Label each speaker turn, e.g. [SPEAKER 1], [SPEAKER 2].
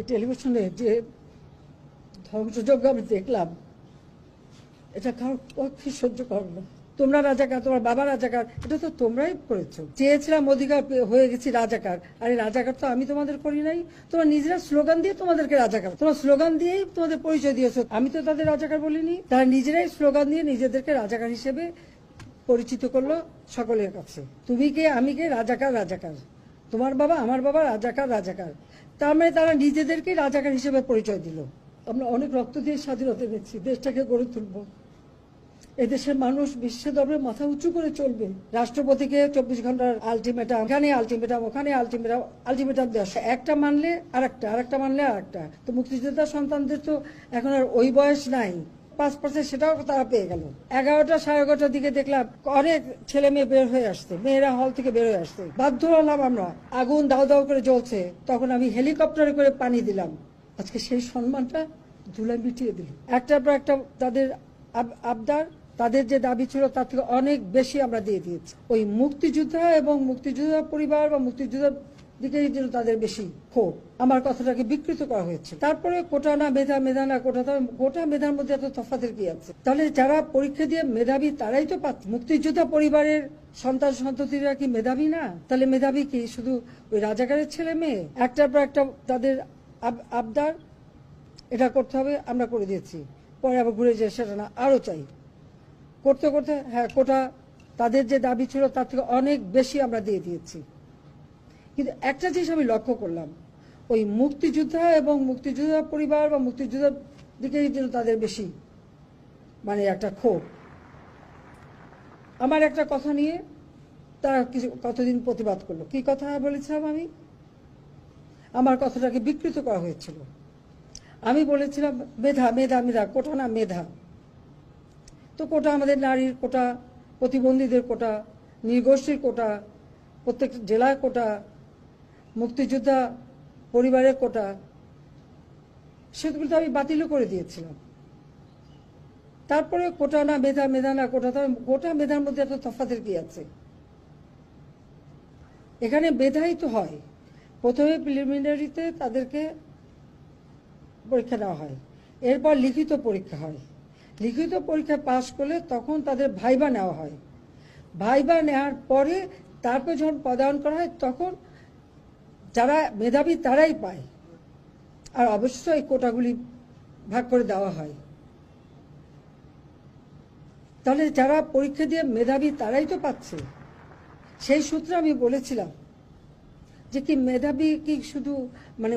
[SPEAKER 1] টেলিভিশনে যে ধ্বংসযজ্ঞ আমি দেখলাম, এটা কারোর পক্ষে সহ্য করো না। তোমরা রাজাকার, তোমার বাবা রাজাকার, এটা তো তোমরাই করেছো। চেয়েছিলাম অধিকার হয়ে গেছি রাজাকার। আরে রাজাকার তো আমি তোমাদের করি নাই, তোমরা নিজেরা স্লোগান দিয়ে তোমাদেরকে রাজাকার, তোমরা স্লোগান দিয়েই তোমাদের পরিচয় দিয়েছো। আমি তো তাদের রাজাকার বলিনি, তারা নিজেরাই স্লোগান দিয়ে নিজেদেরকে রাজাকার হিসেবে পরিচিত করলো সকলের কাছে। তুমি কে, আমি কে, রাজাকার রাজাকার, তোমার বাবা আমার বাবা রাজাকার রাজাকার। তার মানে তারা নিজেদেরকে রাজাকার হিসেবে পরিচয় দিল। আমরা অনেক রক্ত দিয়ে স্বাধীনতা দিচ্ছি, দেশটাকে গড়ে তুলব। এদেশের মানুষ বিশ্বের দরবারে মাথা উঁচু করে চলবে। রাষ্ট্রপতিকে 24 ঘন্টার আলটিমেটাম, এখানে আলটিমেটাম, ওখানে আলটিমেটাম, আলটিমেটাম দেওয়া, একটা মানলে আরেকটা, আরেকটা মানলে আরেকটা। তো মুক্তিযোদ্ধা সন্তানদের তো এখন আর ওই বয়স নাই, 5% সেটাও তারা পেয়ে গেল। 11টা 11:30টার দিকে দেখলাম অনেক ছেলে মেয়ে বের হয়ে আসছে, মেয়েরা হল থেকে বের হয়ে আসছে। বাধ্য হলাম আমরা, আগুন দাও দাও করে জ্বলছে, তখন আমি হেলিকপ্টারে করে পানি দিলাম। আজকে সেই সম্মানটা ধুলা মিটিয়ে দিল। একটার পর একটা তাদের আবদার, তাদের যে দাবি ছিল তার থেকে অনেক বেশি আমরা দিয়ে দিয়েছি। ওই মুক্তিযোদ্ধা এবং মুক্তিযোদ্ধা পরিবার বা মুক্তিযোদ্ধার দিকে তাদের বেশি ক্ষোভ। আমার কথাটাকে বিকৃত করা হয়েছে। তারপরে কোটা না মেধা, মেধা না কোটা, কোটা মেধার মধ্যে এত তফাতের কি আছে? তাহলে যারা পরীক্ষা দিয়ে মেধাবী তারাই তো পাচ্ছে। মুক্তিযোদ্ধা পরিবারের সন্তান সন্ততিরা কি মেধাবী না? তাহলে মেধাবী কি শুধু ওই রাজাকারের ছেলে মেয়ে? একটার পর একটা তাদের আবদার, এটা করতে হবে, আমরা করে দিয়েছি। পরে আবার ঘুরে যায় সেটা না, আরো চাই। করতে করতে হ্যাঁ, কোটা তাদের যে দাবি ছিল তার থেকে অনেক বেশি আমরা দিয়ে দিয়েছি। কিন্তু একটা জিনিস আমি লক্ষ্য করলাম, ওই মুক্তিযোদ্ধা এবং মুক্তিযোদ্ধা পরিবার বা মুক্তিযোদ্ধার দিকে তাদের বেশি মানে একটা ক্ষোভ। আমার একটা কথা নিয়ে তারা কিছু কতদিন প্রতিবাদ করলো। কি কথা বলেছিলাম আমি? আমার কথাটাকে বিকৃত করা হয়েছিল। আমি বলেছিলাম মেধা, মেধা, মেধা, কোটা না মেধা। তো কোটা আমাদের নারীর কোটা, প্রতিবন্ধীদের কোটা, নৃগোষ্ঠীর কোটা, প্রত্যেক জেলার কোটা, মুক্তিযোদ্ধা পরিবারের কোটা, সেগুলো তো আমি বাতিলও করে দিয়েছিলাম। তারপরে কোটা না মেধা, মেধা না কোটা, কোটা মেধার মধ্যে এত তফাতের কি আছে? এখানে মেধাই তো হয়। প্রথমে প্রিলিমিনারিতে তাদেরকে পরীক্ষা দেওয়া হয়, এরপর লিখিত পরীক্ষা হয়। লিখিত পরীক্ষা পাশ করলে তখন তাদের ভাইবা নেওয়া হয়। ভাইবা নেওয়ার পরে তারপর যখন পদায়ন করা হয় তখন যারা মেধাবী তারাই পায়। আর অবশ্যই এই কোটাগুলি ভাগ করে দেওয়া হয়। তাহলে যারা পরীক্ষা দিয়ে মেধাবী তারাই তো পাচ্ছে। সেই সূত্রে আমি বলেছিলাম যে কি মেধাবী কি শুধু মানে